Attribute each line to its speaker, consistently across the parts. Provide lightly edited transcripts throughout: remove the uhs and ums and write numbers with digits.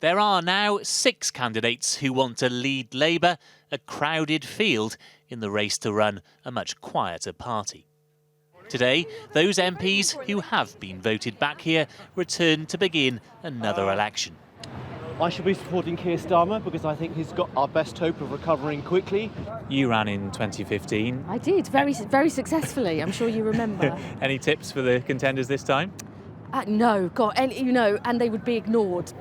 Speaker 1: There are now 6 candidates who want to lead Labour, a crowded field in the race to run a much quieter party. Today, those MPs who have been voted back here return to begin another election.
Speaker 2: I should be supporting Keir Starmer because I think he's got our best hope of recovering quickly.
Speaker 1: You ran in 2015.
Speaker 3: I did, very successfully. I'm sure you remember.
Speaker 1: Any tips for the contenders this time?
Speaker 3: No, God, and they would be ignored.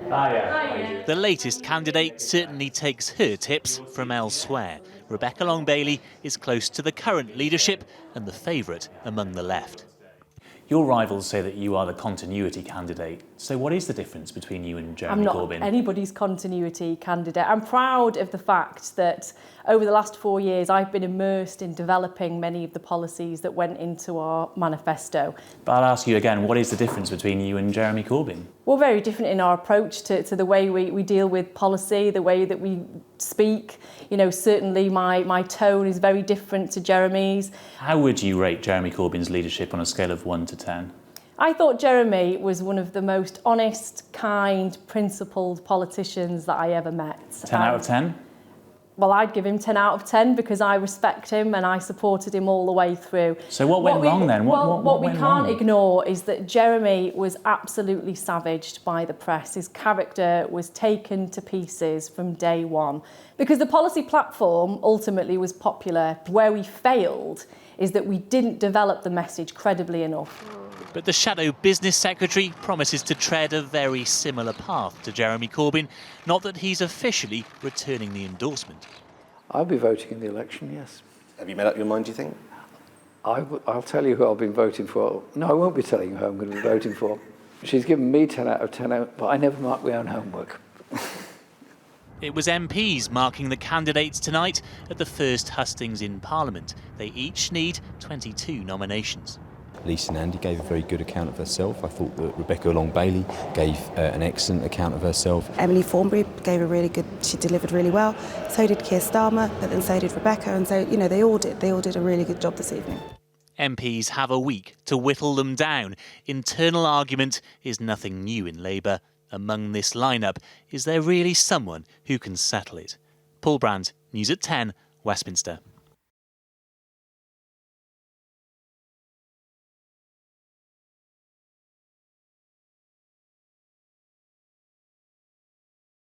Speaker 1: The latest candidate certainly takes her tips from elsewhere. Rebecca Long-Bailey is close to the current leadership and the favourite among the left. Your rivals say that you are the continuity candidate. So what is the difference between you and Jeremy Corbyn?
Speaker 4: I'm not anybody's continuity candidate. I'm proud of the fact that over the last 4 years I've been immersed in developing many of the policies that went into our manifesto.
Speaker 1: But I'll ask you again, what is the difference between you and Jeremy Corbyn?
Speaker 4: We're very different in our approach to the way we deal with policy, the way that we speak. You know, certainly my tone is very different to Jeremy's.
Speaker 1: How would you rate Jeremy Corbyn's leadership on a scale of 1 to 10?
Speaker 4: I thought Jeremy was one of the most honest, kind, principled politicians that I ever met.
Speaker 1: 10 out of 10?
Speaker 4: Well, I'd give him 10 out of 10 because I respect him and I supported him all the way through.
Speaker 1: So what went wrong then?
Speaker 4: What we can't ignore is that Jeremy was absolutely savaged by the press. His character was taken to pieces from day one. Because the policy platform ultimately was popular. Where we failed is that we didn't develop the message credibly enough.
Speaker 1: But the shadow business secretary promises to tread a very similar path to Jeremy Corbyn, not that he's officially returning the endorsement.
Speaker 5: I'll be voting in the election, yes.
Speaker 6: Have you made up your mind, do you think?
Speaker 5: I'll tell you who I'll be voting for. No, I won't be telling you who I'm going to be voting for. She's given me 10 out of 10, but I never mark my own homework.
Speaker 1: It was MPs marking the candidates tonight at the first hustings in Parliament. They each need 22 nominations.
Speaker 7: Lisa Nandy gave a very good account of herself. I thought that Rebecca Long-Bailey gave an excellent account of herself.
Speaker 8: Emily Thornberry gave a really good, she delivered really well. So did Keir Starmer, but then so did Rebecca, and so, you know, they all did a really good job this evening.
Speaker 1: MPs have a week to whittle them down. Internal argument is nothing new in Labour. Among this lineup, is there really someone who can settle it? Paul Brand, News at 10, Westminster.